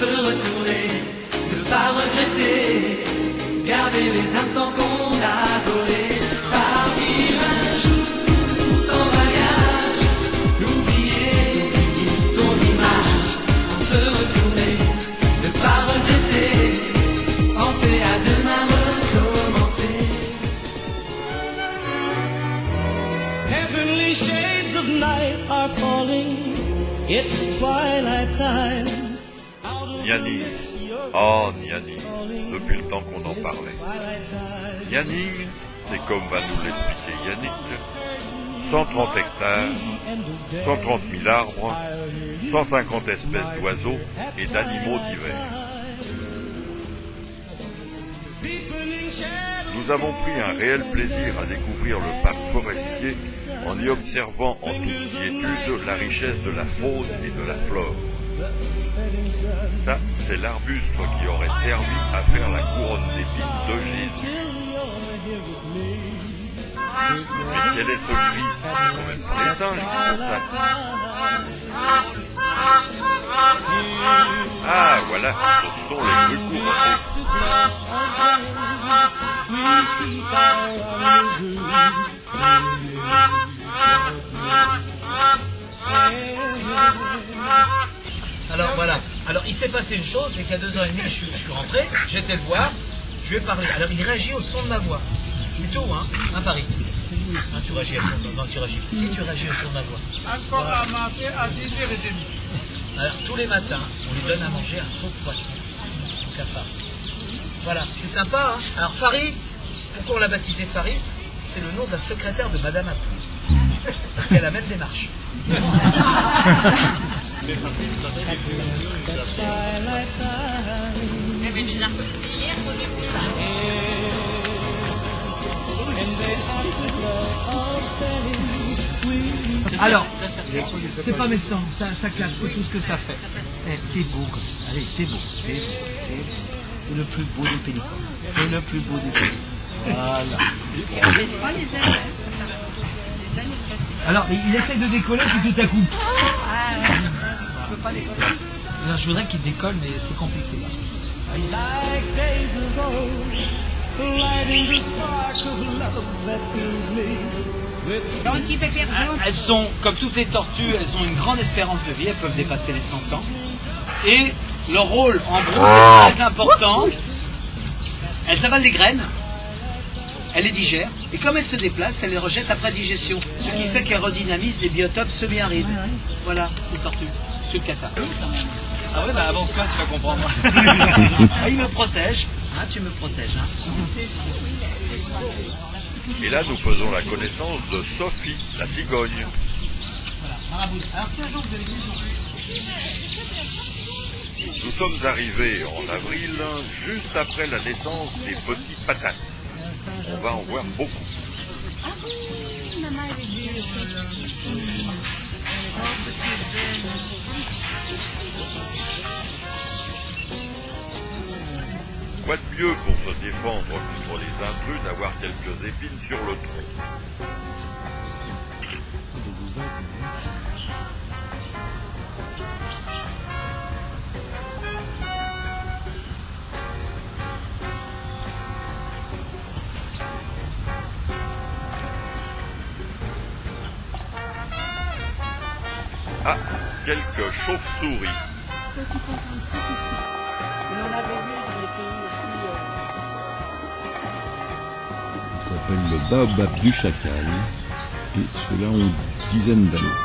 se retourner, ne pas regretter, garder les instants qu'on a volés, partir un jour sans bagage, oublier ton image, sans se retourner, ne pas regretter, penser à demain recommencer. Heavenly shades of night are falling, it's twilight time. Nianing, oh Nianing, depuis le temps qu'on en parlait. Nianing, c'est comme va nous l'expliquer Yannick, 130 hectares, 130 000 arbres, 150 espèces d'oiseaux et d'animaux divers. Nous avons pris un réel plaisir à découvrir le parc forestier en y observant en toute quiétude la richesse de la faune et de la flore. Ça, c'est l'arbuste qui aurait servi à faire la couronne d'épines de Jésus. Mais quel est ce cri? C'est quand même pas les singes qui font ça. Ah, voilà, ce sont les bruits courants. Alors voilà, alors il s'est passé une chose, c'est qu'il y a 2 ans et demi, je suis rentré, j'étais le voir, je lui ai parlé. Alors il réagit au son de ma voix. C'est tout, hein, Farid. Hein, tu réagis à son de ma voix. Si tu réagis au son de ma voix. Encore à manger à 10h30. Alors tous les matins, on lui donne à manger un saut de poisson au cafard. Voilà, c'est sympa, hein. Alors Farid, pourquoi on l'a baptisé Farid? C'est le nom de la secrétaire de Madame Apou. Parce qu'elle a même des marches. Alors, c'est pas méchant, ça claque, c'est tout ce que ça fait. T'es beau comme ça, allez, t'es beau. T'es le plus beau des pélicans. T'es le plus beau des pélicans. Voilà. C'est pas les ailes, hein. Les ailes, il cassent. Alors, il essaie de décoller, puis tout à coup. Ah ouais, je peux pas les ailes. Alors, je voudrais qu'il décolle, mais c'est compliqué. Donc, il peut faire jaune. Elles sont, comme toutes les tortues, elles ont une grande espérance de vie, elles peuvent dépasser les 100 ans. Et leur rôle, en gros, c'est très important. Elles avalent les graines, elles les digèrent, et comme elles se déplacent, elles les rejettent après digestion. Ce qui fait qu'elles redynamisent les biotopes semi-arides. Voilà, les tortues. C'est le Qatar. Ah ouais, bah avance-toi, tu vas comprendre. Ah, il me protège. Ah, tu me protèges. Hein. Et là, nous faisons la connaissance de Sophie, la cigogne. Voilà, marabout. Alors, c'est un jour que vous avez dit. Nous sommes arrivés en avril, juste après la naissance des petits patates. On va en voir beaucoup. Ah oui, maman avait dit. Quoi de mieux pour se défendre contre les intrus d'avoir quelques épines sur le tronc? Ah, quelques chauves-souris. On avait vu dans les pays aussi. Ça s'appelle le baobab du chacal. Et ceux-là ont une dizaine d'années.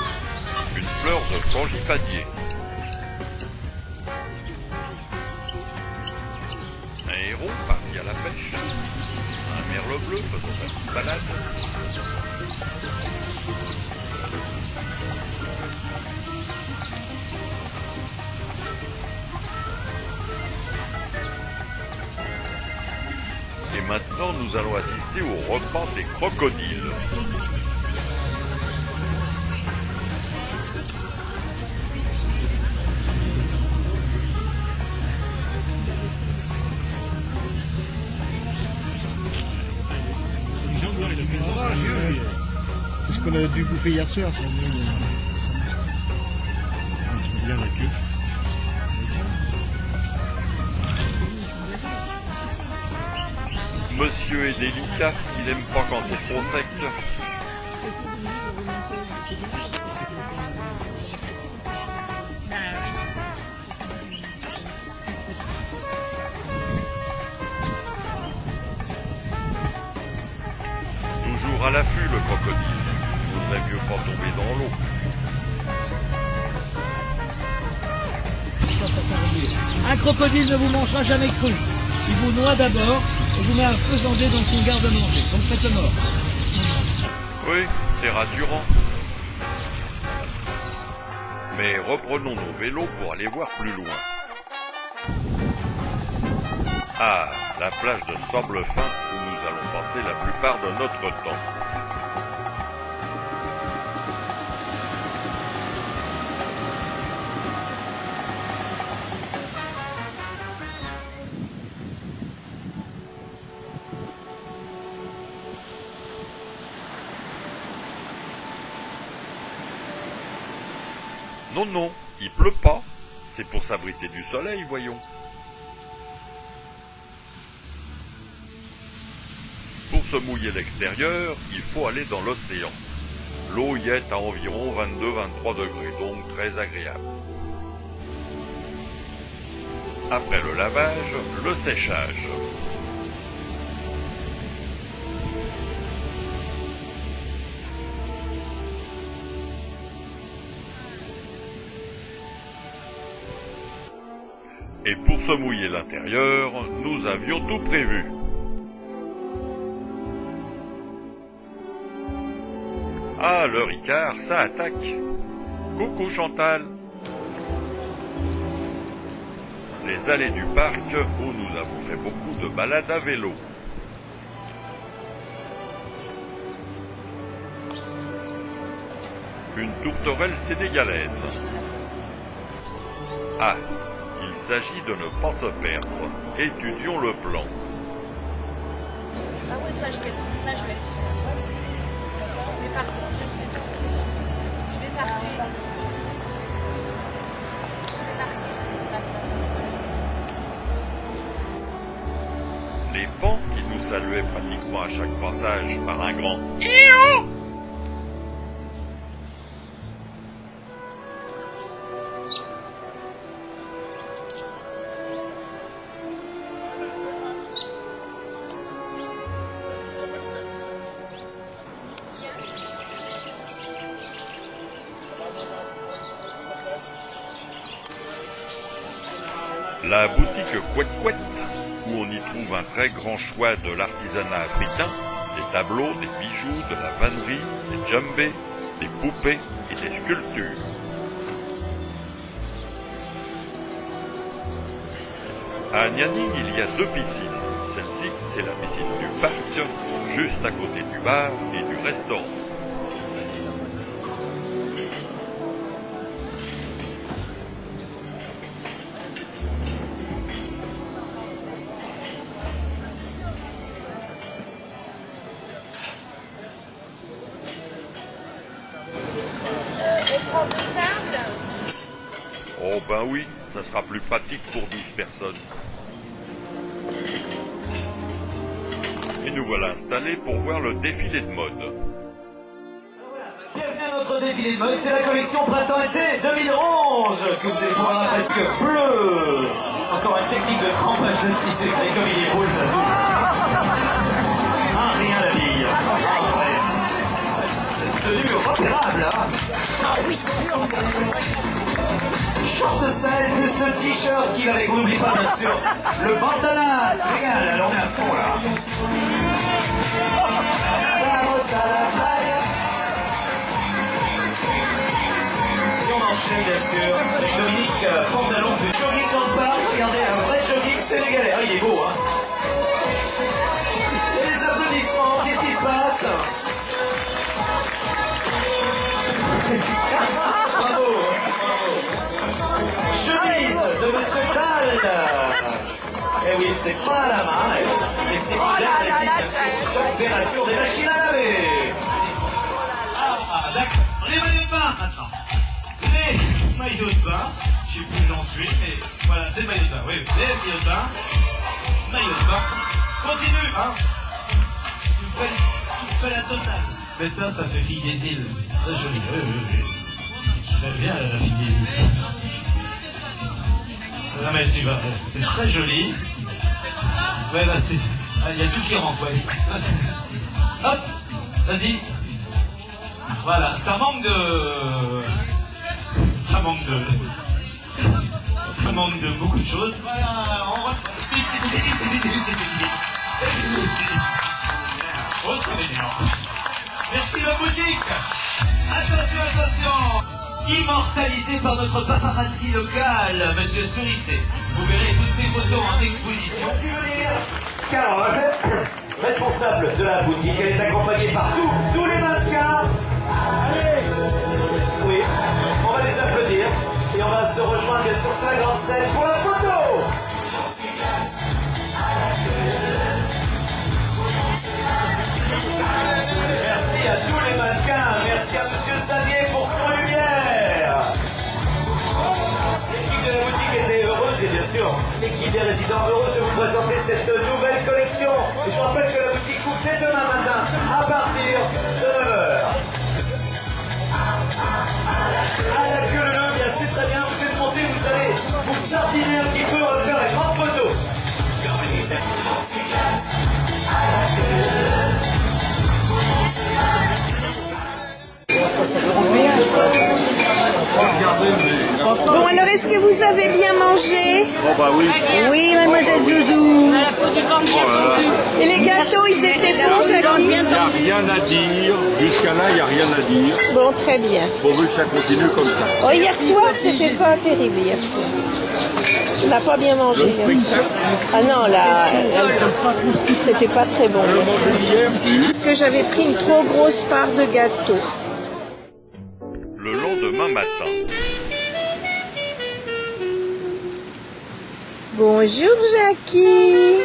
Une fleur de frangipanier. Un héron parti à la pêche. Un merle bleu faisant sa petite balade. Et maintenant, nous allons assister au repas des crocodiles. C'est ce qu'on a dû bouffer hier soir, ça. Bien la queue. monsieur est délicat, il n'aime pas quand c'est trop sec. Toujours à l'affût le crocodile, il vaudrait mieux pas tomber dans l'eau. Un crocodile ne vous mangera jamais cru. Il vous noie d'abord et vous met un faisandé dans son garde-manger, comme faites mort. Oui, c'est rassurant. Mais reprenons nos vélos pour aller voir plus loin. Ah, la plage de sable fin où nous allons passer la plupart de notre temps. Non, non, il pleut pas. C'est pour s'abriter du soleil, voyons. Pour se mouiller l'extérieur, il faut aller dans l'océan. L'eau y est à environ 22-23 degrés, donc très agréable. Après le lavage, le séchage. Et pour se mouiller l'intérieur, nous avions tout prévu. Ah, le Ricard, ça attaque. Coucou Chantal. Les allées du parc où nous avons fait beaucoup de balades à vélo. Une tourterelle sénégalaise. Ah, il s'agit de ne pas se perdre. Étudions le plan. Ah oui, ça je vais. Mais par contre, je sais pas. Je vais marquer. Les pans qui nous saluaient pratiquement à chaque passage par un grand « Iou !» La boutique Couette Couette, où on y trouve un très grand choix de l'artisanat africain, des tableaux, des bijoux, de la vannerie, des djembés, des poupées et des sculptures. À Nianing, il y a 2 piscines. Celle-ci, c'est la piscine du parc, juste à côté du bar et du restaurant. Oh ben oui, ça sera plus pratique pour 12 personnes. Et nous voilà installés pour voir le défilé de mode. Bienvenue à notre défilé de mode, c'est la collection Printemps-été 2011 que vous allez voir presque bleu. Encore une technique de trempage de tissu et comme il est beau, ça s'ouvre. Ah, rien la bille. Tenue repérable, hein. Ah oui, short sale plus ce t-shirt qui va avec, on n'oublie pas bien sûr, le bandana, c'est régal, alors on est à fond là. Vamos à la playa. Et on enchaîne bien sûr avec Dominique, pantalon de jogging dans le parc, regardez, un vrai jogging sénégalais, ah il est beau hein. Et les applaudissements, qu'est-ce qui se passe? Bravo, bravo. Chemise de Monsieur Tal. Eh oui, c'est pas la main, mais c'est moderne, température des machines à laver. Ah, d'accord. Les maillots de bain, maintenant. Les maillots de bain. Je sais plus où j'en suis, mais voilà, c'est le maillot de bain. Oui, les maillots de bain. Maillot de bain. Continue, hein. Tu fais la totale. Mais ça fait fille des îles. Très joli. Oui. J'aime bien la fille des îles. Non mais tu vas, c'est très joli. Ouais, là, c'est... il y a tout qui rentre, ouais. Hop, vas-y. Voilà, ça manque de beaucoup de choses. Voilà, oh, ça m'énerve. Merci la boutique. Attention. Immortalisé par notre paparazzi local, Monsieur Cerisset. Vous verrez toutes ces photos en exposition. Carole, responsable de la boutique, elle est accompagnée par tous les mannequins. Allez. Oui, on va les applaudir et on va se rejoindre sur la grande scène pour la photo. Merci à tous les mannequins, merci à Monsieur Xavier pour son lumière. L'équipe de la boutique était heureuse et bien sûr, l'équipe des résidents heureuse de vous présenter cette nouvelle collection. Et je rappelle que la boutique ouvre dès demain matin à partir de 9h. À la queue le leu, bien c'est très bien, vous êtes montés, vous allez vous sardiner un petit peu, on va faire les grandes photos. Bon, alors, est-ce que vous avez bien mangé? Oh bah oui. Oui, mademoiselle Zouzou. Oh Et les gâteaux, ils étaient bons, Jackie? Il n'y a rien à dire. Jusqu'à là, il n'y a rien à dire. Bon, très bien. Pourvu que ça continue comme ça. Oh, hier soir, c'était pas terrible, hier soir. On n'a pas bien mangé. Ah non, là, c'était pas très bon. Parce que j'avais pris une trop grosse part de gâteau. Le lendemain matin, Bonjour, Jackie.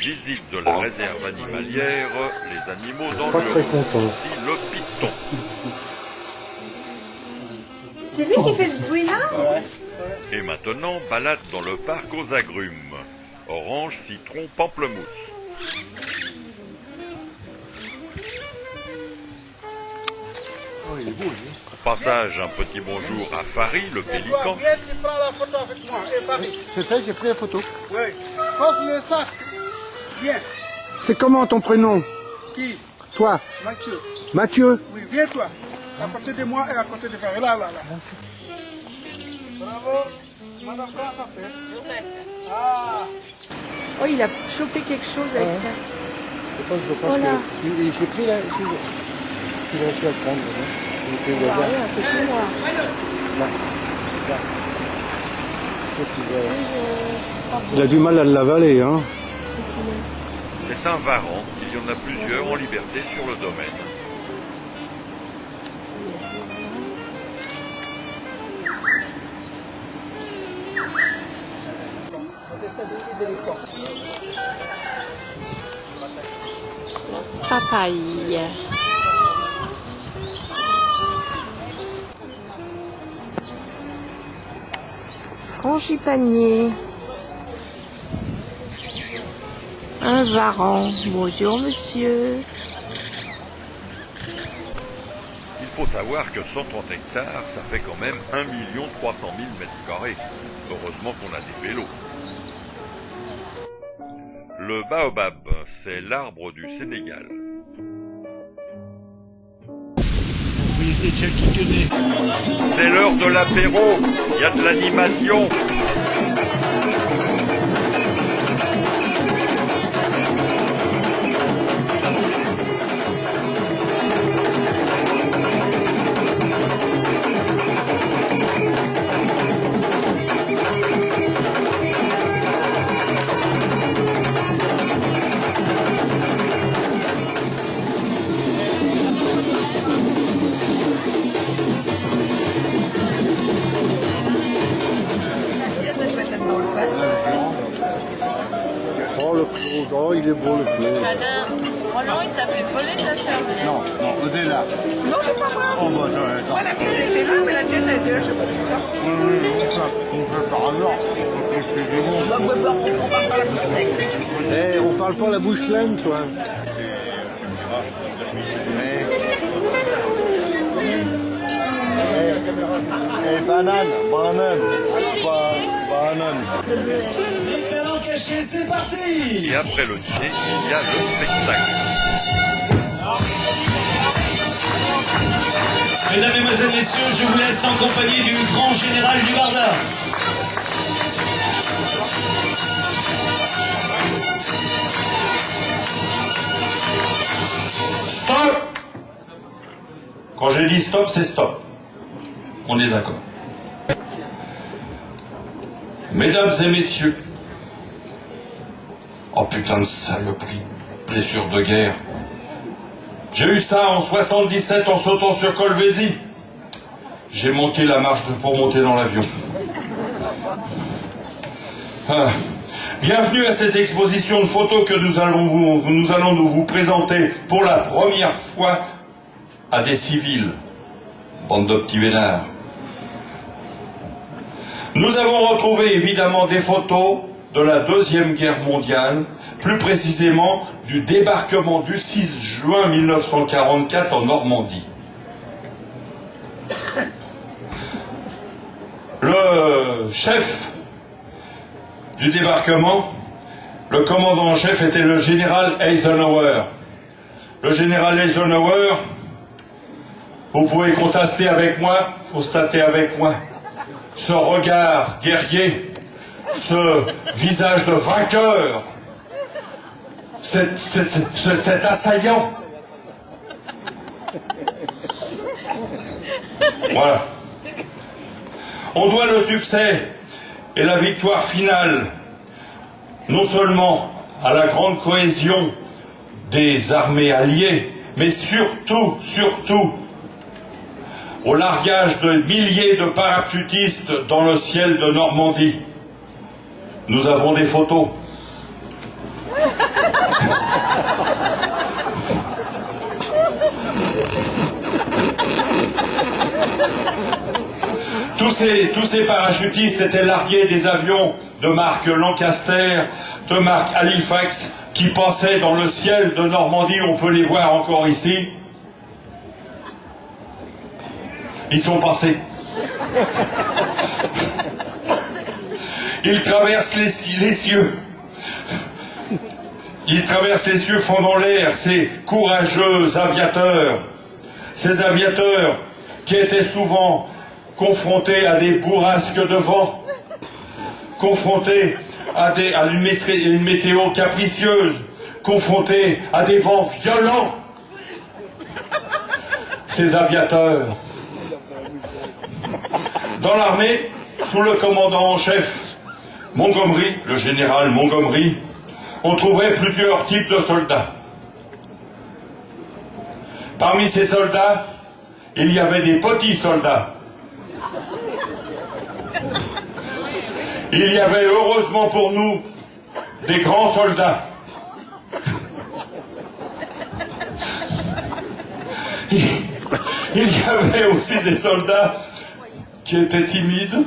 visite de la réserve animalière, les animaux Pas dangereux, très content. aussi le python. C'est lui qui fait ce bruit-là? Et maintenant, balade dans le parc aux agrumes. Orange, citron, pamplemousse. Oh, il est beau, lui. Au passage, un petit bonjour à Farid, le pélican. Viens, tu prends la photo avec moi. Et Farid. C'est fait, j'ai pris la photo. Oui. Pose le sac. Viens. C'est comment ton prénom? Qui? Toi. Mathieu. Mathieu? Oui, viens toi. À côté de moi et à côté de Farid. Là. Bravo. Madame, comment ça fait? Josette. Ah. Oh, il a chopé quelque chose avec ça. Je pense que j'ai pris là, il reste à le prendre. Rien, c'est tout noir. Il a du mal à l'avaler, hein. C'est un varan. Il y en a plusieurs en liberté sur le domaine. Papaye. Frangipanier. Un varan. Bonjour, monsieur. Il faut savoir que 130 hectares, ça fait quand même 1 300 000 mètres carrés. Heureusement qu'on a des vélos. Le baobab, c'est l'arbre du Sénégal. C'est l'heure de l'apéro, il y a de l'animation. Oh, il est beau le pied. Alain, Roland, il t'a fait voler ta soeur. Non, au-delà. Non, c'est pas moi. Oh, bah attends. Moi, la mienne, elle était là, mais la tienne, elle était On parle pas la bouche pleine, toi. Banane. C'est parti. Et après le dîner, il y a le spectacle. Mesdames, Mesdemoiselles, Messieurs, je vous laisse en compagnie du grand général du Barda. Stop! Quand j'ai dit stop, c'est stop. On est d'accord. Mesdames et messieurs, oh putain de saloperie, blessure de guerre. J'ai eu ça en 77 en sautant sur Colvézi. J'ai manqué la marche pour monter dans l'avion. Bienvenue à cette exposition de photos que nous allons vous présenter pour la première fois à des civils. Bande de petits vénards. Nous avons retrouvé évidemment des photos de la Deuxième Guerre mondiale, plus précisément du débarquement du 6 juin 1944 en Normandie. Le chef du débarquement, le commandant en chef, était le général Eisenhower. Le général Eisenhower, vous pouvez constater avec moi, ce regard guerrier, ce visage de vainqueur, cet assaillant. Voilà. On doit le succès et la victoire finale non seulement à la grande cohésion des armées alliées, mais surtout au largage de milliers de parachutistes dans le ciel de Normandie. Nous avons des photos. Tous ces parachutistes étaient largués des avions de marque Lancaster, de marque Halifax, qui passaient dans le ciel de Normandie. On peut les voir encore ici. Ils sont passés. Ils traversent les cieux. Ils traversent les cieux, fendant l'air, ces courageux aviateurs. Ces aviateurs qui étaient souvent confrontés à des bourrasques de vent, confrontés à une météo capricieuse, confrontés à des vents violents. Ces aviateurs. Dans l'armée, sous le commandant en chef Montgomery, le général Montgomery, on trouverait plusieurs types de soldats. Parmi ces soldats, il y avait des petits soldats. Il y avait, heureusement pour nous, des grands soldats. Il y avait aussi des soldats qui étaient timides.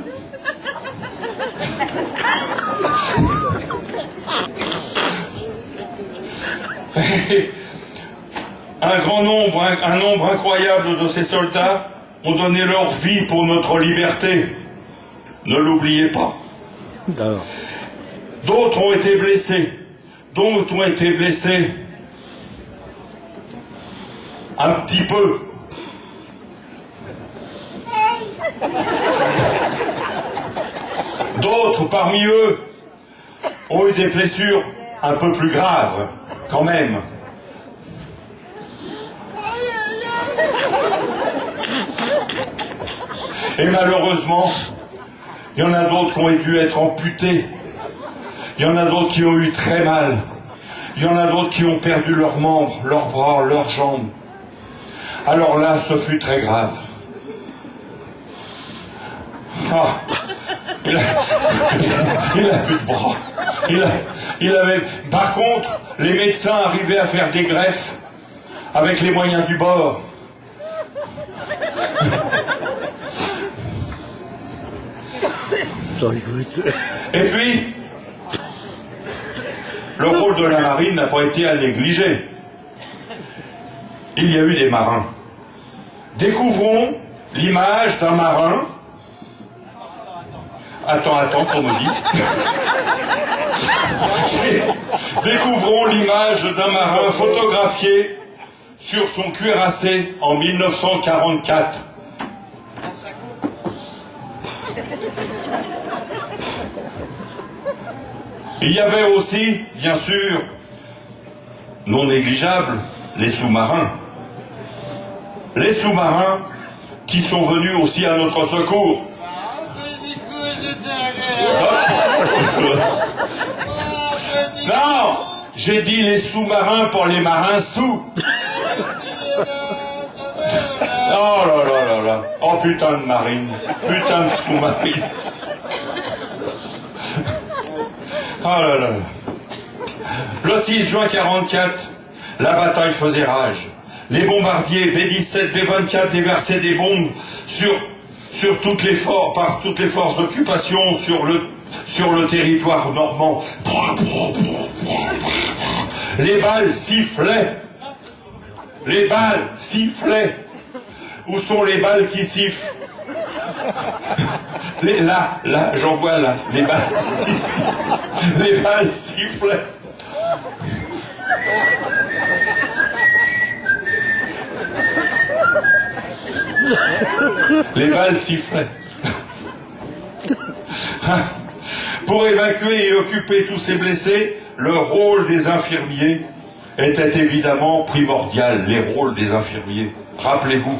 Et un nombre incroyable de ces soldats ont donné leur vie pour notre liberté. Ne l'oubliez pas. D'autres ont été blessés. Un petit peu. D'autres parmi eux ont eu des blessures un peu plus graves, quand même. Et malheureusement, il y en a d'autres qui ont dû être amputés. Il y en a d'autres qui ont eu très mal. Il y en a d'autres qui ont perdu leurs membres, leurs bras, leurs jambes. Alors là, ce fut très grave. Ah, il a plus de bras. Il avait. Par contre, les médecins arrivaient à faire des greffes avec les moyens du bord. Et puis, le rôle de la marine n'a pas été à négliger. Il y a eu des marins. Découvrons l'image d'un marin. Attends, qu'on me dit. Découvrons l'image d'un marin photographié sur son cuirassé en 1944. Il y avait aussi, bien sûr, non négligeable, les sous-marins. Les sous-marins qui sont venus aussi à notre secours. Non, j'ai dit les sous-marins pour les marins sous. Oh là là là là. Oh putain de marine. Putain de sous-marine. Oh là là. Le 6 juin 44, la bataille faisait rage. Les bombardiers B-17, B-24 déversaient des bombes par toutes les forces d'occupation sur le territoire normand. Les balles sifflaient. Les balles sifflaient. Où sont les balles qui sifflent? Là, j'en vois là. Les balles ici. Les balles sifflaient. Les balles sifflaient. Pour évacuer et occuper tous ces blessés, le rôle des infirmiers était évidemment primordial. Les rôles des infirmiers. Rappelez-vous.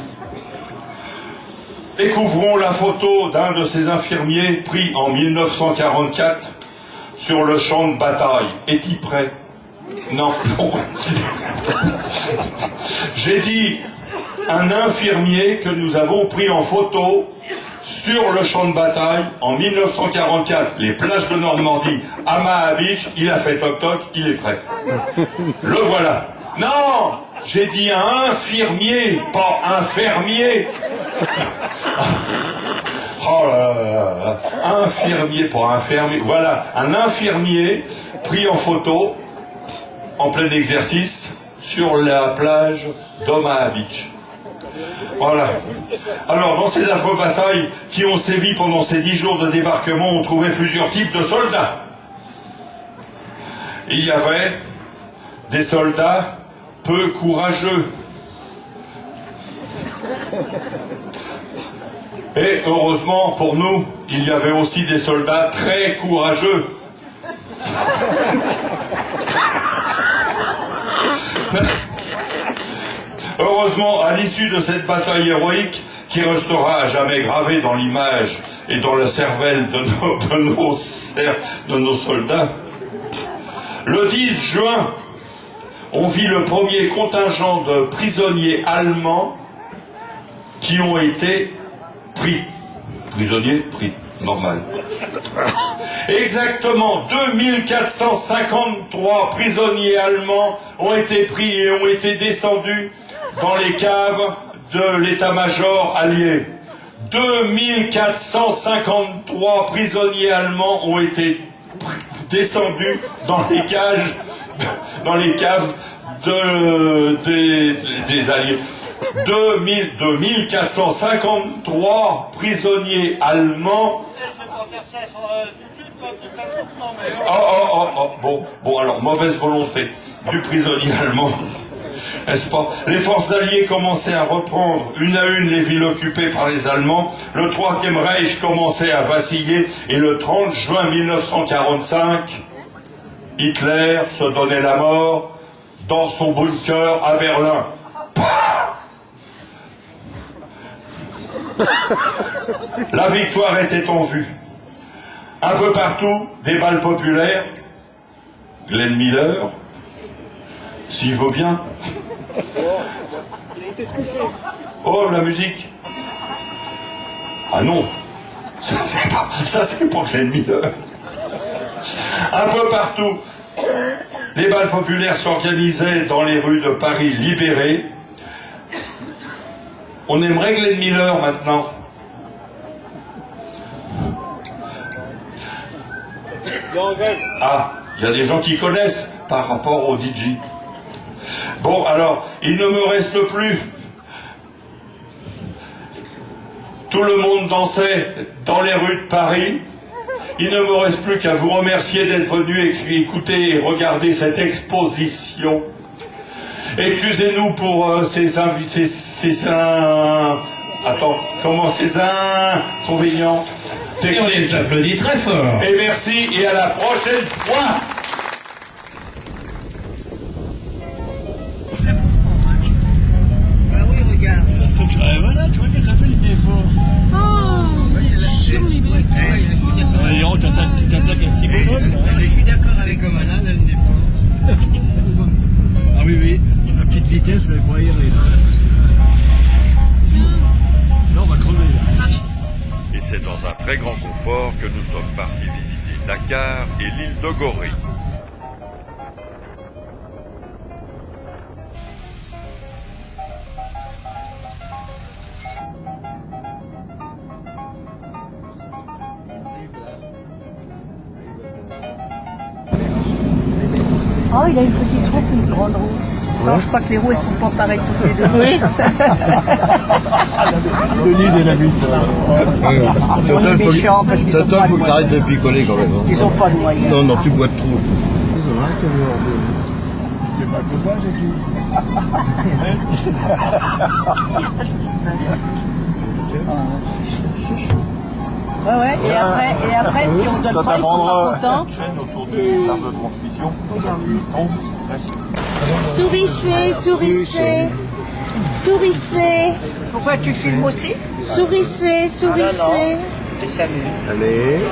Découvrons la photo d'un de ces infirmiers pris en 1944 sur le champ de bataille. Est-il prêt? Non. J'ai dit un infirmier que nous avons pris en photo sur le champ de bataille en 1944, les plages de Normandie, à Maha Beach. Il a fait toc-toc, il est prêt. Le voilà. Non, j'ai dit un infirmier, pas un fermier. Oh là là là. Infirmier, pas un fermier. Voilà, un infirmier pris en photo, en plein exercice, sur la plage d'Omaha Beach. Voilà. Alors, dans ces affreuses batailles qui ont sévi pendant ces 10 jours de débarquement, on trouvait plusieurs types de soldats. Il y avait des soldats peu courageux. Et heureusement pour nous, il y avait aussi des soldats très courageux. Heureusement, à l'issue de cette bataille héroïque, qui restera à jamais gravée dans l'image et dans la cervelle de nos soldats, le 10 juin, on vit le premier contingent de prisonniers allemands qui ont été pris. Prisonniers pris, normal. Exactement 2453 prisonniers allemands ont été pris et ont été descendus dans les caves de l'état-major allié. 2453 prisonniers allemands ont été descendus dans les cages, dans les caves des alliés. 2453 prisonniers allemands. Bon, alors, mauvaise volonté du prisonnier allemand, n'est-ce pas? Les forces alliées commençaient à reprendre une à une les villes occupées par les Allemands. Le Troisième Reich commençait à vaciller et le 30 juin 1945, Hitler se donnait la mort dans son bunker à Berlin. La victoire était en vue. Un peu partout, des balles populaires. Glenn Miller, s'il veut bien. Oh, la musique. Ah non, ça c'est pas Glenn Miller. Un peu partout, les balles populaires s'organisaient dans les rues de Paris libérées. On aimerait Glenn Miller maintenant. Ah, il y a des gens qui connaissent par rapport au DJ. Bon, alors, il ne me reste plus. Tout le monde dansait dans les rues de Paris. Il ne me reste plus qu'à vous remercier d'être venu écouter et regarder cette exposition. Excusez-nous pour ces inconvénients techniques. J'applaudis très fort. Et merci et à la prochaine fois. Ah oui, regarde. Voilà, tu vois qu'elle a fait les efforts. Oh, c'est chiant les mecs. Voyons, tu t'attaques à Simone. Je suis d'accord avec Comana, elle est forte. Ah oui, oui. À petite vitesse, là, il faut aérer. Non, on va crever. Et c'est dans un très grand confort que nous sommes partis visiter Dakar et l'île de Gorée. Oh, il a une petite roue, une grande roue. Non, je crois que les roues, elles sont pas pareilles toutes les deux. Oui. Denis de la butte. On est méchants parce qu'ils ont pas de faut que t'arrêtes de picoler quand même. Ils ont pas de moyens. Non, non, tu bois de tout. C'est pas copain, j'ai dit. Ouais, et après, si on donne pas, ils sont pas contents. Sourissez, sourissez, sourissez. Pourquoi tu filmes aussi? Sourissez, sourissez. Allez,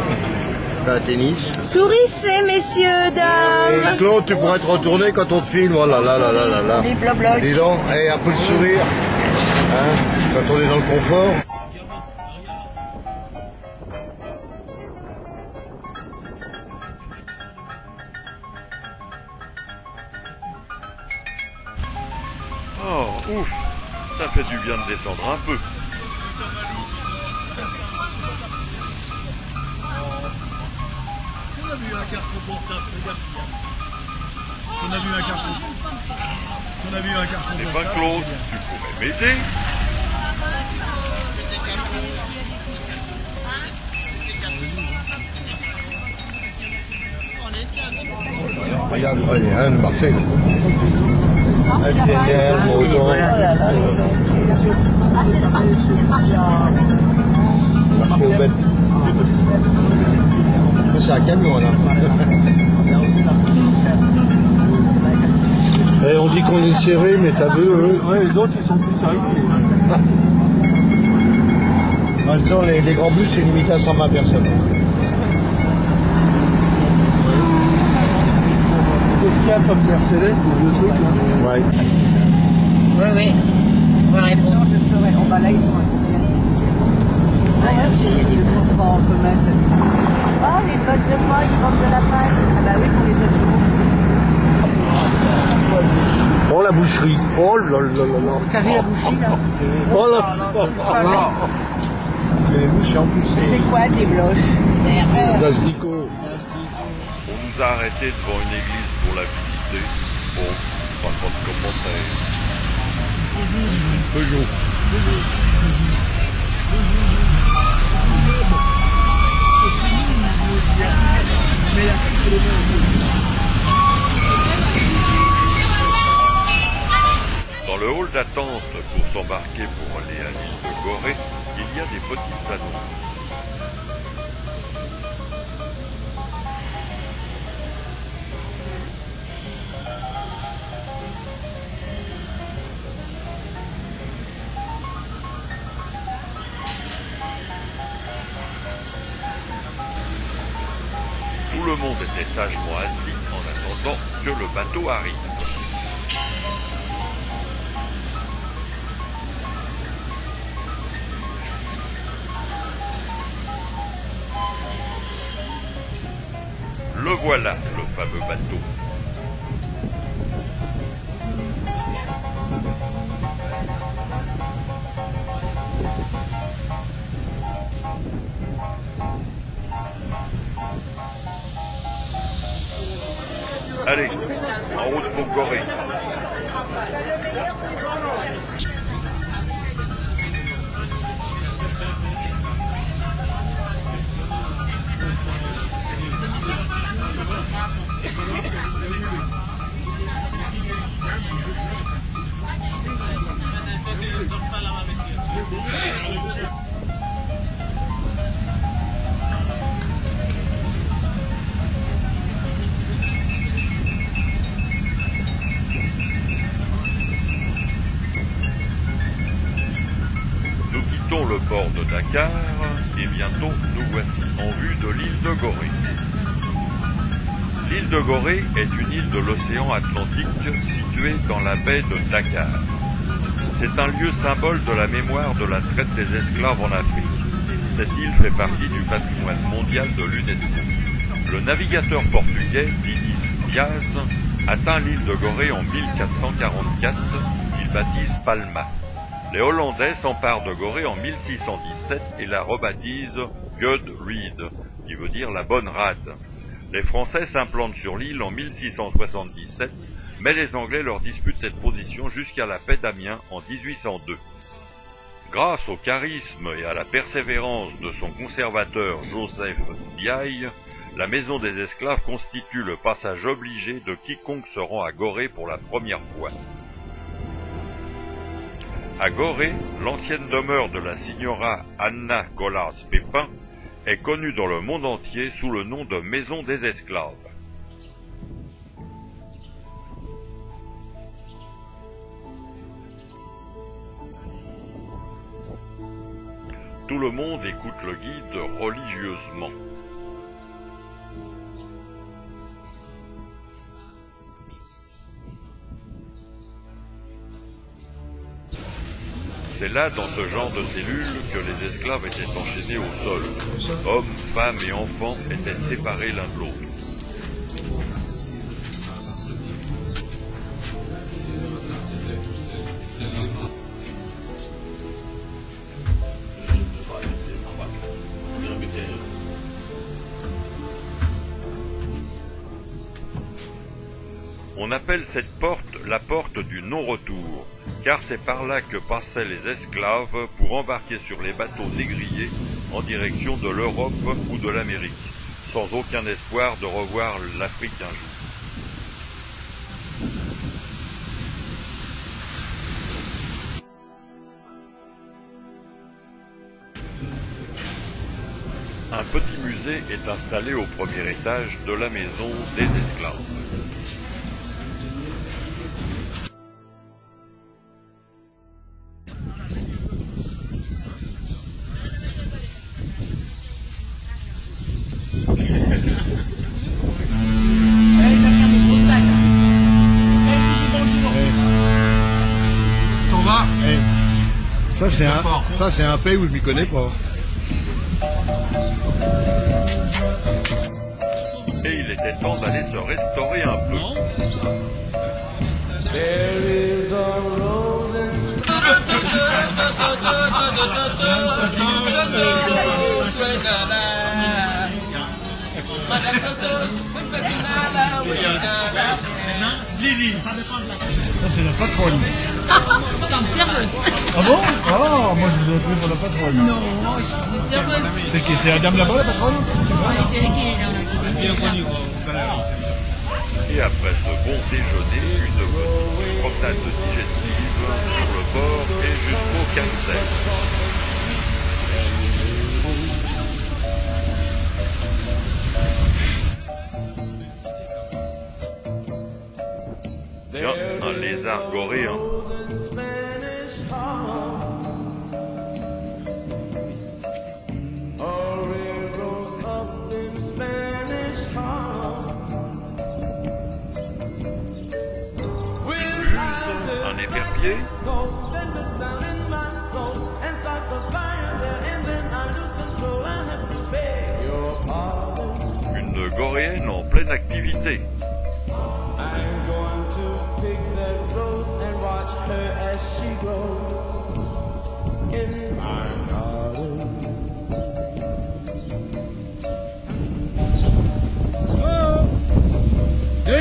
un tennis. Sourissez, messieurs, dames. Claude, tu pourrais te retourner quand on te filme. Oh là là là là là là. Les blabla. Dis donc, un peu de sourire. Hein, quand on est dans le confort. Oh, ouf, ça fait du bien de descendre un peu. On a vu un carton portable, regarde. On a vu un carton. On a vu un carton Eh portable. ben Claude, tu pourrais m'aider? Regarde, un de Marseille. LTL, Moudon. Marché aux bêtes. C'est un camion là. Et on dit qu'on est serré, mais t'as vu eux. Ouais, les autres ils sont plus serrés. En même temps, les grands bus c'est limité à 120 personnes. Qu'est-ce qu'il y a comme Mercedes pour le truc là? Ouais. Oui. On va répondre. Je saurais. On va là, ils sont à combien? Il y a des transports en commun. Ah, les bottes de moi, ils vendent de la pâte. Ah bah oui, pour les animaux. Oh la boucherie. Oh là là là là. T'as vu la boucherie là? Oh là là. Les bouches en plus. C'est quoi des bloches? Des asticots. On nous a arrêtés devant une église pour la visiter. Bon, pas de commentaires. Peugeot. Dans le hall d'attente pour s'embarquer pour aller à l'île de Gorée, il y a des petites annonces. Tout le monde était sagement assis en attendant que le bateau arrive. Le voilà, le fameux bateau. Allez, en route pour Gorée. Nous quittons le port de Dakar et bientôt nous voici en vue de l'île de Gorée. L'île de Gorée est une île de l'océan Atlantique située dans la baie de Dakar. C'est un lieu symbole de la mémoire de la traite des esclaves en Afrique. Cette île fait partie du patrimoine mondial de l'UNESCO. Le navigateur portugais Diniz Diaz atteint l'île de Gorée en 1444 qu'il baptise Palma. Les Hollandais s'emparent de Gorée en 1617 et la rebaptisent Good Reed, qui veut dire la bonne rade. Les Français s'implantent sur l'île en 1677, mais les Anglais leur disputent cette position jusqu'à la paix d'Amiens en 1802. Grâce au charisme et à la persévérance de son conservateur Joseph Ndiaye, la maison des esclaves constitue le passage obligé de quiconque se rend à Gorée pour la première fois. À Gorée, l'ancienne demeure de la signora Anna Collard-Pépin est connue dans le monde entier sous le nom de Maison des Esclaves. Tout le monde écoute le guide religieusement. C'est là, dans ce genre de cellule, que les esclaves étaient enchaînés au sol. Hommes, femmes et enfants étaient séparés l'un de l'autre. On appelle cette porte la porte du non-retour, car c'est par là que passaient les esclaves pour embarquer sur les bateaux négriers en direction de l'Europe ou de l'Amérique, sans aucun espoir de revoir l'Afrique un jour. Un petit musée est installé au premier étage de la maison des esclaves. Ça c'est un pays où je m'y connais pas. Et il était temps d'aller se restaurer un peu. Lily, ça dépend de la... Ça c'est la patronne. Je suis une serveuse. Ah bon? Ah, moi je vous ai pris pour la patronne. Non, je suis une serveuse. C'est qui? C'est la dame là-bas, la patronne? Oui, c'est elle qui est dans la cuisine. Et après ce bon déjeuner, une petite promenade digestive sur le bord et jusqu'au Kansai. Un lézard goréen. Un épervier. Une goréenne en pleine activité.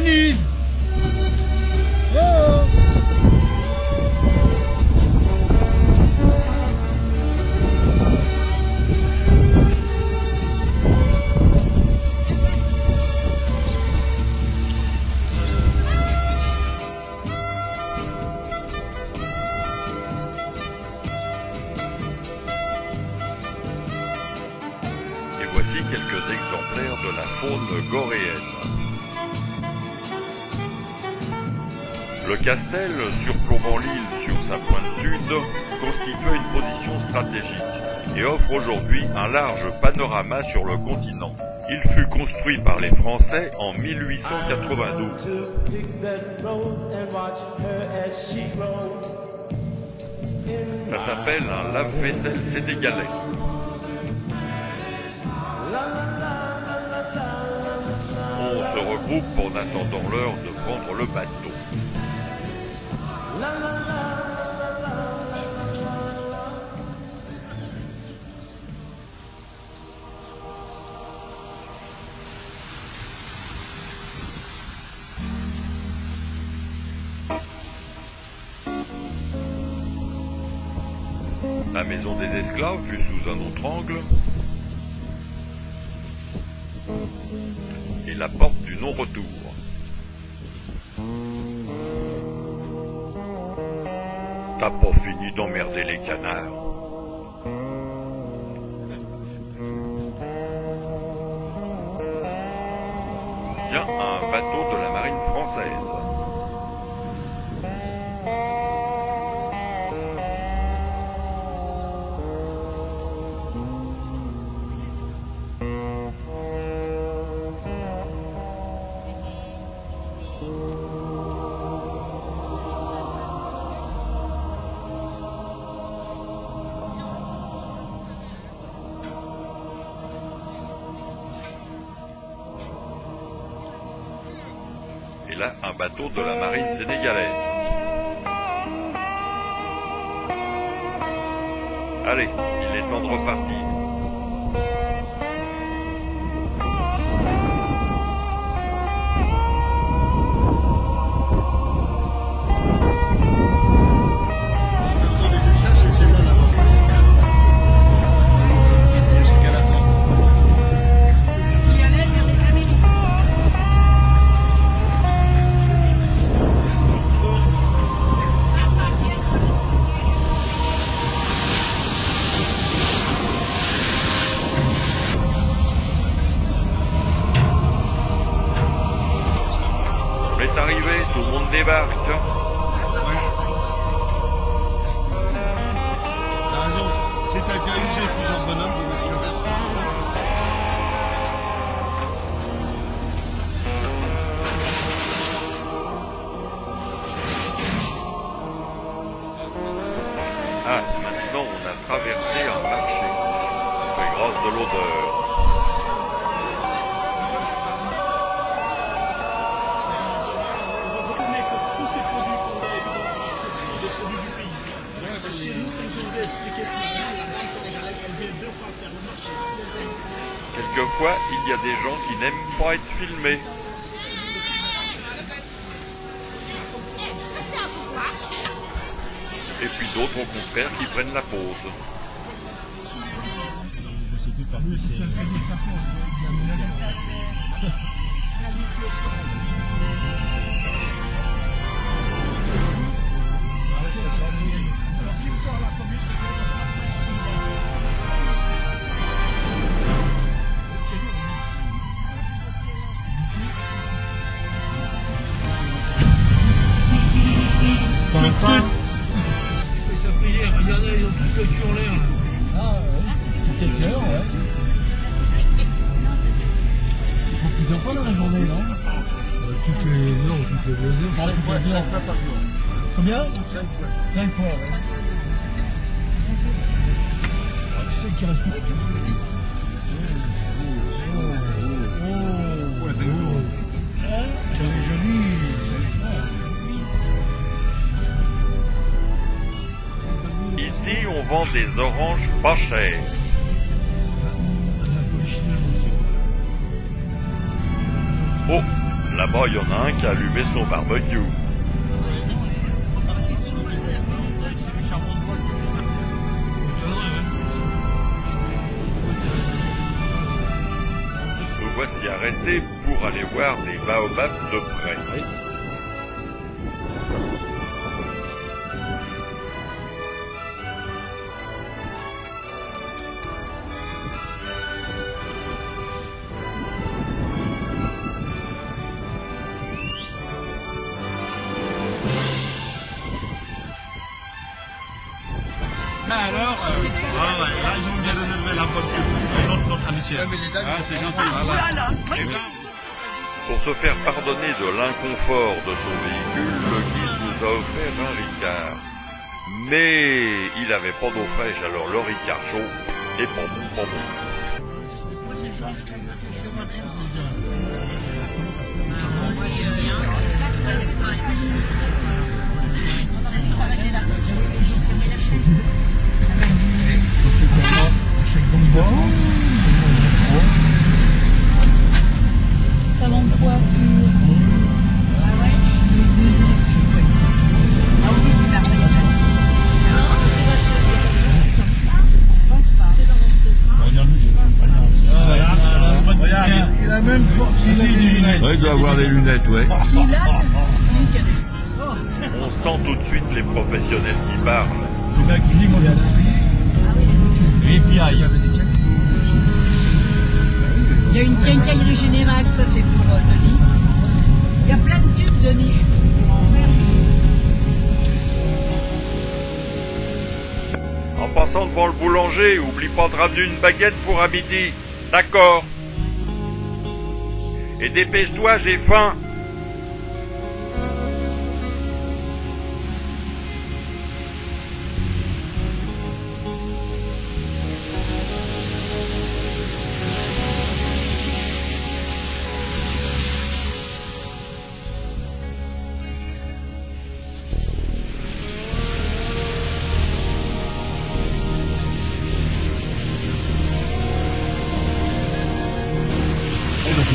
Venise. Oh. Et voici quelques exemplaires de la faune goréenne. Le castel, surplombant l'île sur sa pointe sud, constitue une position stratégique et offre aujourd'hui un large panorama sur le continent. Il fut construit par les Français en 1892. Ça s'appelle un lave-vaisselle sénégalais. On se regroupe en attendant l'heure de prendre le bateau. La maison des esclaves fut sous un autre angle. Et la porte du non-retour. T'as pas fini d'emmerder les canards. Tiens, un bateau de la marine française. Et là, un bateau de la marine sénégalaise. Allez, il est temps de repartir. C'est arrivé, tout le monde débarque. T'as raison, si t'as déjà usé plusieurs bonhommes, vous mettez le reste. Ah, maintenant on a traversé un marché. C'est grâce de l'odeur. Quelquefois, il y a des gens qui n'aiment pas être filmés. Et puis d'autres, au contraire, qui prennent la pause. C'est sa prière, regardez, ils ont tous le cul en l'air. Ah, c'est quel cœur, ouais. Il faut plusieurs fois dans la journée, non? Toutes les 2 heures. 5 fois par jour. Combien? 5 fois. 5 fois, ouais. Tu sais qu'il reste plus. C'est joli. Ici, on vend des oranges pas chères. Oh, Là-bas, il y en a un qui a allumé son barbecue. Nous voici arrêtés pour aller voir des baobabs de près. Alors, là, je vous ai réservé la bonne surprise, notre amitié. Ah, c'est gentil. Voilà. Pour se faire pardonner de l'inconfort de son véhicule, le guide nous a offert un Ricard. Mais il n'avait pas d'eau fraîche, alors le Ricard chaud est pas bon. Salon de coiffure. Ah ouais. Ah oui, c'est la vraie. Non, c'est parce que c'est comme ça. C'est dans mon Regarde, il a même pas. Il a des lunettes. Ouais, il doit avoir des lunettes, ouais. On sent tout de suite les professionnels qui parlent. Il y a une quincaillerie générale, ça c'est pour Denis. Il y a plein de tubes, Denis. En passant devant le boulanger, oublie pas de ramener une baguette pour à midi. D'accord. Et dépêche-toi, j'ai faim.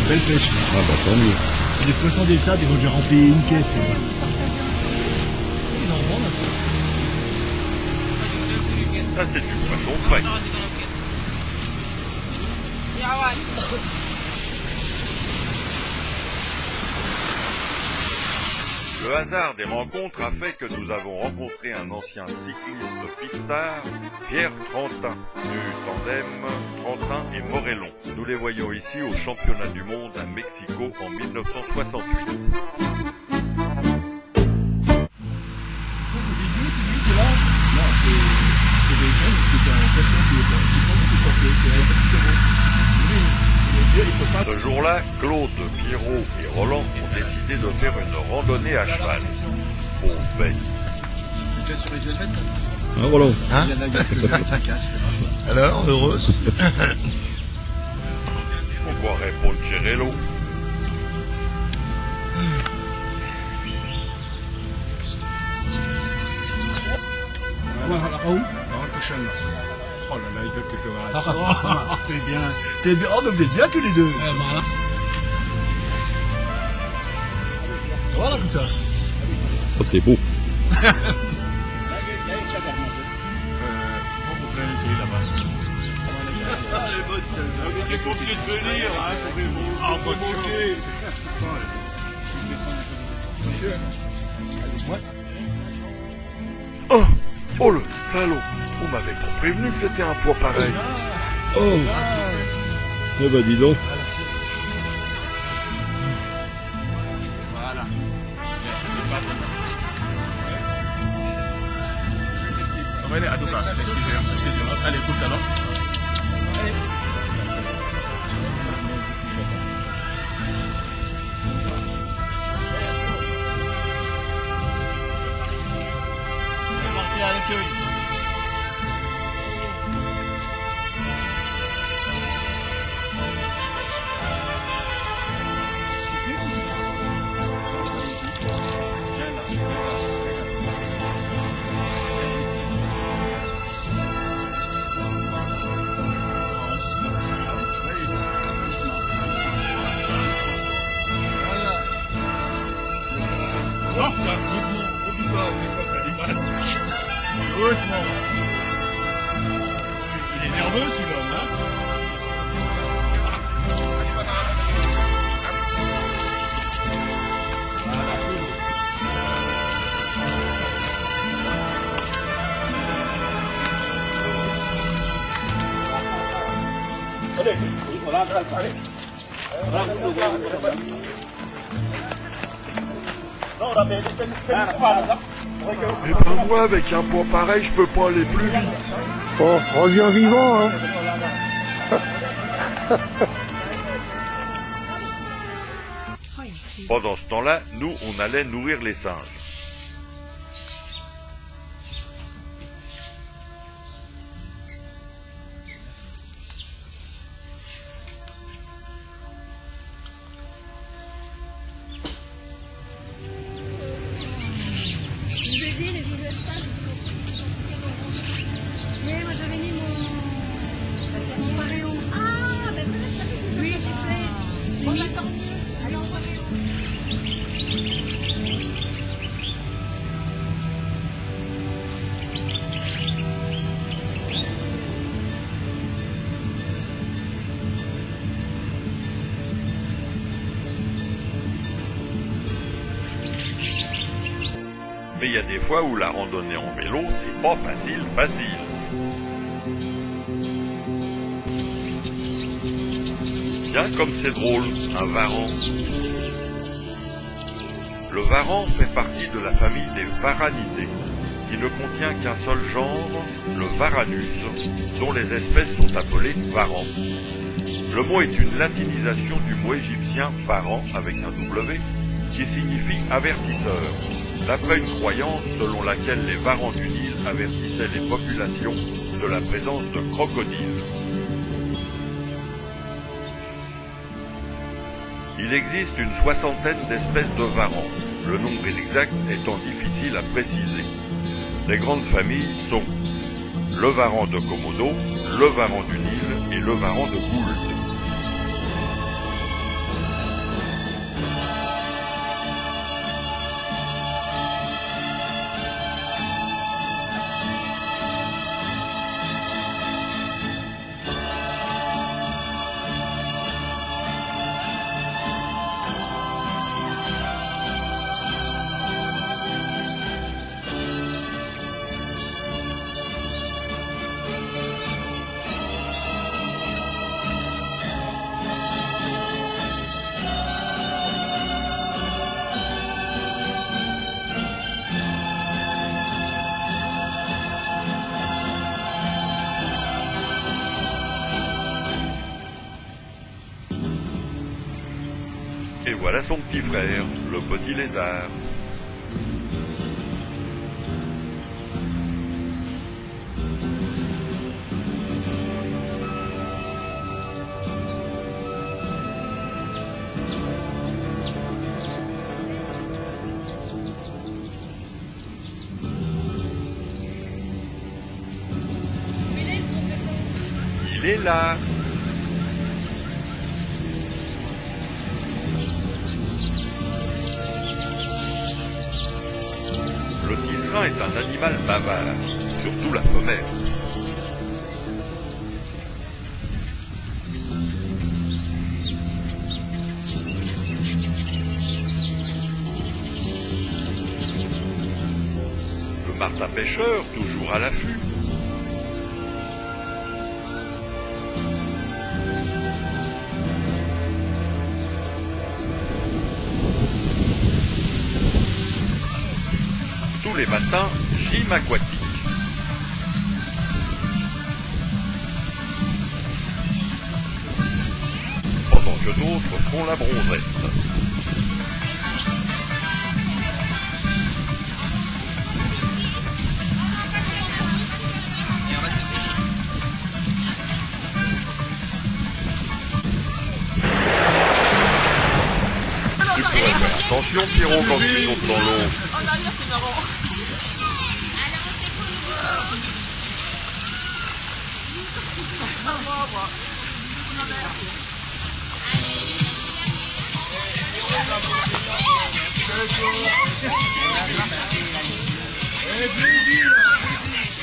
Belle pêche. Ah bah tant mieux. Les poissons des sables, ils vont déjà remplir une caisse. Ça c'est du poisson frais. Le hasard des rencontres a fait que nous avons rencontré un ancien cycliste pistard, Pierre Trentin, du tandem Trentin et Morellon. Nous les voyons ici au championnat du monde à Mexico en 1968. Ce jour-là, Claude, Pierrot et Roland ont décidé de faire une randonnée à cheval. Pauvre bête. Hein, Roland? Hein? Alors, heureuse? On croirait Poncherello. Oh là là, il veut que je reste. T'es bien. T'es bien. Oh, mais vous êtes bien tous les deux. Voilà comme ça. Oh, t'es beau. Vous prenez celui là-bas. Elle est bonne celle-là. Vous êtes obligé de venir, hein, sauvez-vous. Ah, faut monter. Oh, oh le salaud. On m'avait pas prévenu que c'était un poids pareil. Oh. Eh ben dis donc. Voilà. Allez, à tout cas, excusez-moi. Allez, écoute alors. Partez à l'accueil. doucement. Oh putain, c'est quoi ça démarre? Doucement. Il est nerveux celui-là, hein? Mais pas moi, avec un poids pareil, je peux pas aller plus vite. Oh, reviens vivant, hein. Pendant ce temps-là, nous, on allait nourrir les singes. Vous aidez les visage stables. Mais moi j'avais mis mon paréo. Ah, ben voilà, je savais que ça. Oui, c'est. Bon, bah tant mieux. Alors, paréo. Mais il y a des fois où la randonnée en vélo, c'est pas facile. Tiens, comme c'est drôle, un varan. Le varan fait partie de la famille des varanidés, qui ne contient qu'un seul genre, le varanus, dont les espèces sont appelées varans. Le mot est une latinisation du mot égyptien varan avec un W, qui signifie avertisseur, d'après une croyance selon laquelle les varans du Nil avertissaient les populations de la présence de crocodiles. Il existe une 60aine d'espèces de varans, le nombre exact étant difficile à préciser. Les grandes familles sont le varan de Komodo, le varan du Nil et le varan de Gould. Et voilà son petit frère, le petit lézard. Il est là. Le tisserand est un animal bavard, surtout la femelle. Le martin pêcheur, toujours à l'affût. Tous les matins, gym aquatique. Pendant que d'autres font la bronzette. Tu pourrais faire attention, Pierrot, quand tu sautes dans l'eau. En arrière, c'est marrant.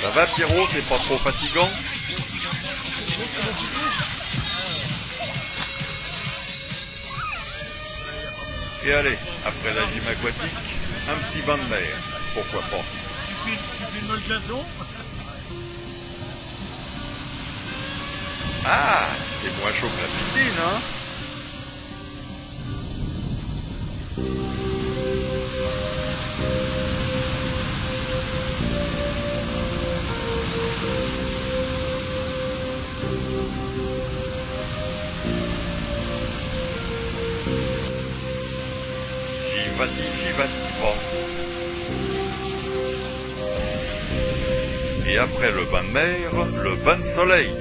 Ça va Pierrot, c'est pas trop fatigant? Et allez, après la gym aquatique, un petit bain de mer, pourquoi pas. Tu filmes le glaçon? Ah, c'est moins chaud que la piscine, hein? J'y vas pas. Et après le bain de mer, le bain de soleil.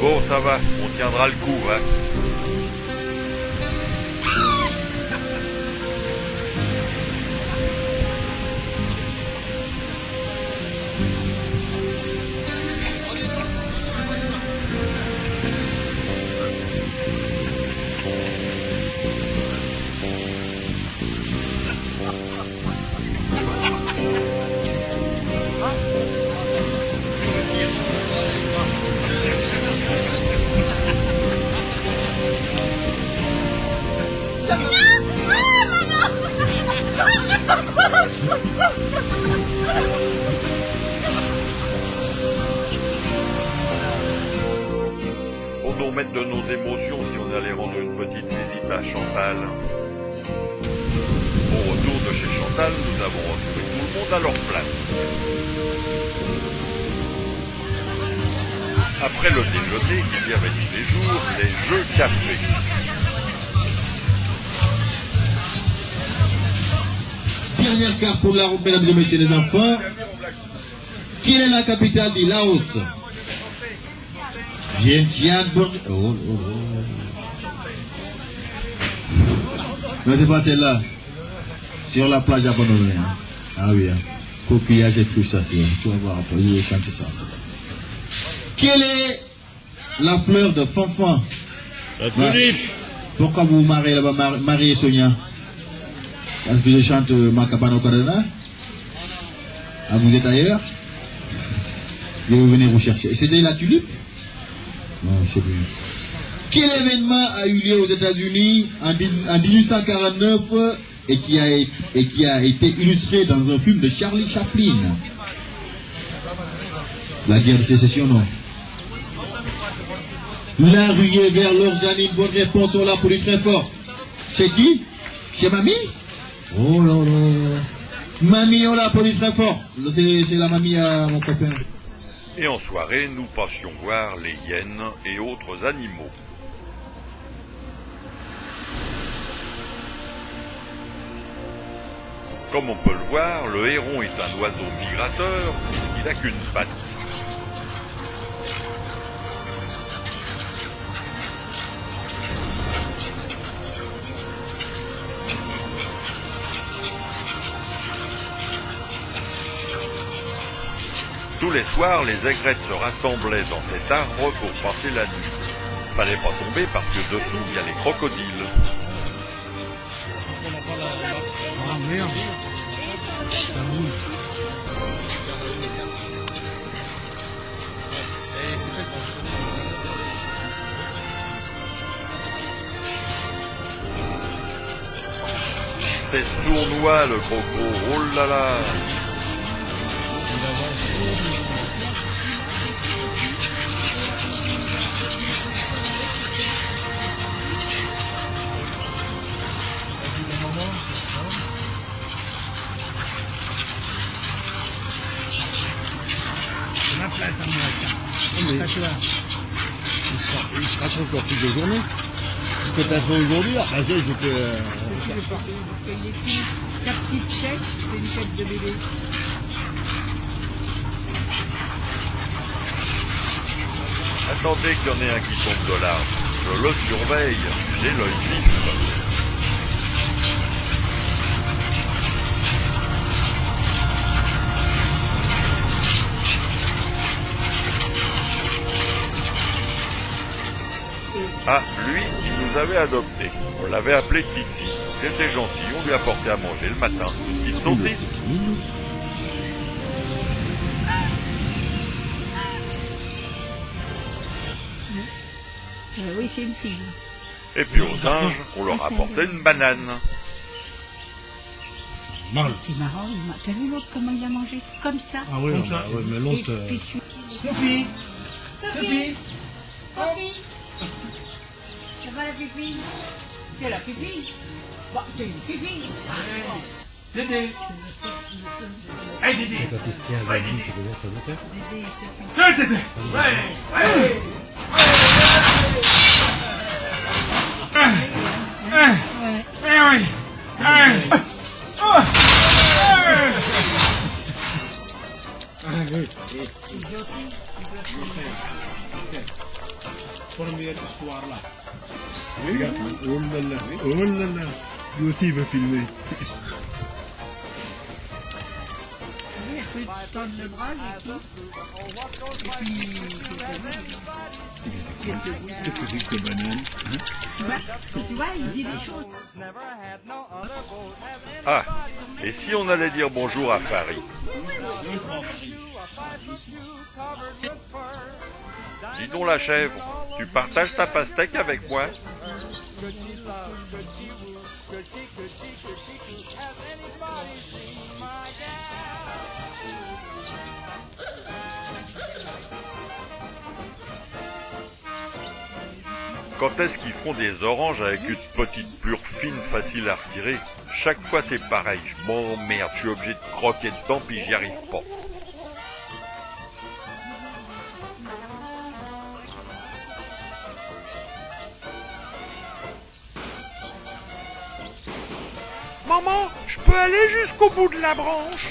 Bon, ça va, on tiendra le coup, hein. Pour nous remettre de nos émotions, si on allait rendre une petite visite à Chantal. Au retour de chez Chantal, nous avons retrouvé tout le monde à leur place. Après le déjeuner, il y avait tous les jours les jeux café. Dernière carte pour la route, mesdames et messieurs les enfants. Quelle est la capitale du Laos? Vientiane. Oh. Non, c'est pas celle-là. Sur la plage abandonnée. Hein. Ah oui. Hein. Coquillage et tout ça, c'est. Tu vas voir après. Il chante ça. Quelle est la fleur de Fanfan? La tulipe. Pourquoi vous mariez là-bas, Marie et Sonia? Parce que je chante Macabano Corona. Ah, vous êtes ailleurs? Je vais venir vous chercher. C'était la tulipe? Non, je sais plus. Quel événement a eu lieu aux États-Unis en 1849 et qui a été illustré dans un film de Charlie Chaplin? La guerre de sécession, non? La ruée vers l'or, Janine, bonne réponse, on l'applaudit très fort. C'est qui? C'est mamie? Oh là là. Mamie, on l'applaudit très fort. C'est la mamie à mon copain. Et en soirée, nous passions voir les hyènes et autres animaux. Comme on peut le voir, le héron est un oiseau migrateur, il n'a qu'une patte. Tous les soirs, les aigrettes se rassemblaient dans cet arbre pour passer la nuit. Fallait pas tomber parce que dessous, il y a les crocodiles. Ah merde. Ça bouge. C'est sournois le croco, oh là là. Il sera encore toute la journée. Ce que t'as fait aujourd'hui, là, j'étais... Il est parti, parce qu'il est fini. Sa petite tête, c'est une tête de bébé. Attendez qu'il y en ait un qui tombe de l'arbre. Je le surveille, j'ai l'œil vif. Ah, lui, il nous avait adoptés. On l'avait appelé Titi. C'était gentil, on lui apportait à manger le matin. Il sautait. Oui, c'est une fille. Et puis aux singes, on leur apportait une banane. C'est marrant, t'as vu l'autre comment il a mangé? Comme ça. Ah oui, comme ça. Ouais, mais l'autre... Et puis celui- Sophie Sophie Sophie Ça va la pupille? C'est la pupille? Bah, c'est une pupille. Dédé. Hey Dédé. Quand il se tient à la vie, c'est comment ça veut faire? Dédé, Sophie. Hey Dédé. Première histoire là. Regarde, oh là là, lui aussi il veut filmer. Elle peut tendre le bras, et tout. Et puis, Qu'est-ce que c'est que cette banane? tu vois, il dit des choses. Ah, et si on allait dire bonjour à Farid? Dis donc la chèvre, tu partages ta pastèque avec moi? Quand est-ce qu'ils font des oranges avec une petite plure fine facile à retirer? Chaque fois c'est pareil, je m'emmerde, je suis obligé de croquer dedans puis j'y arrive pas. Maman, je peux aller jusqu'au bout de la branche?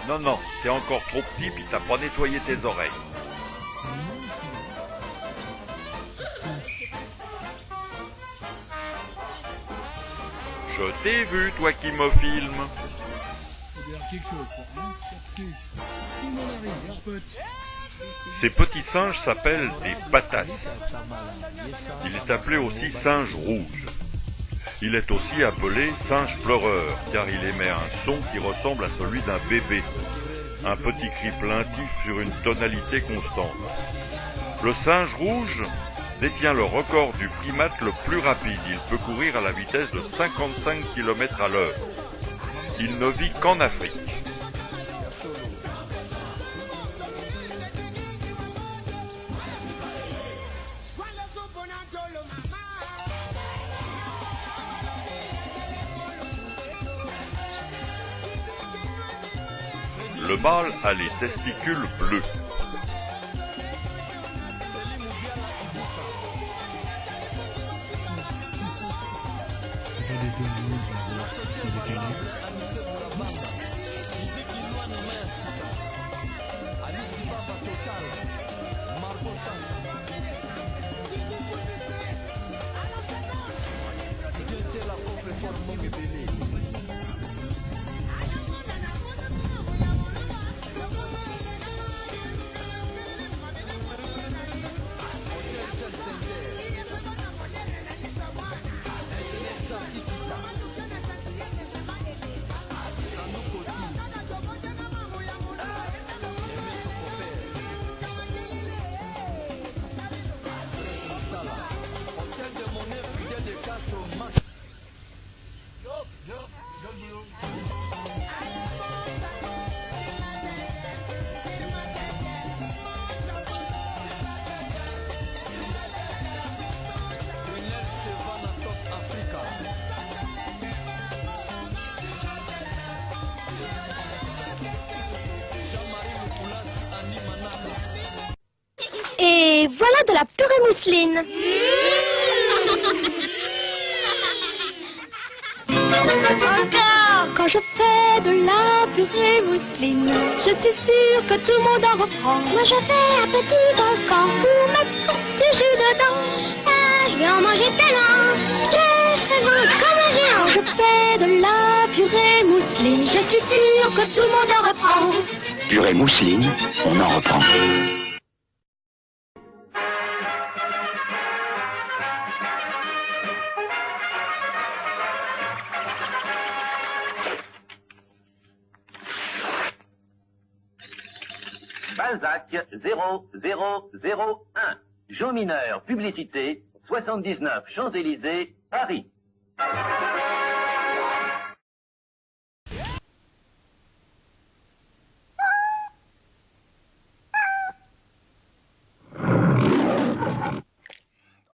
Non, non, t'es encore trop petit puis t'as pas nettoyé tes oreilles. Je t'ai vu, toi qui me filmes. Ces petits singes s'appellent des patates. Il est appelé aussi singe rouge. Il est aussi appelé singe pleureur, car il émet un son qui ressemble à celui d'un bébé. Un petit cri plaintif sur une tonalité constante. Le singe rouge détient le record du primate le plus rapide. Il peut courir à la vitesse de 55 km à l'heure. Il ne vit qu'en Afrique. Le mâle a les testicules bleus. de la purée mousseline. Encore. Quand je fais de la purée mousseline, je suis sûre que tout le monde en reprend. Moi je fais un petit volcan pour mettre du jus dedans. Ah, je vais en manger tellement que je serai grande comme un géant. Je fais de la purée mousseline, je suis sûre que tout le monde en reprend. Purée mousseline, on en reprend. Balzac 0001. Jean Mineur, publicité, 79 Champs-Élysées, Paris.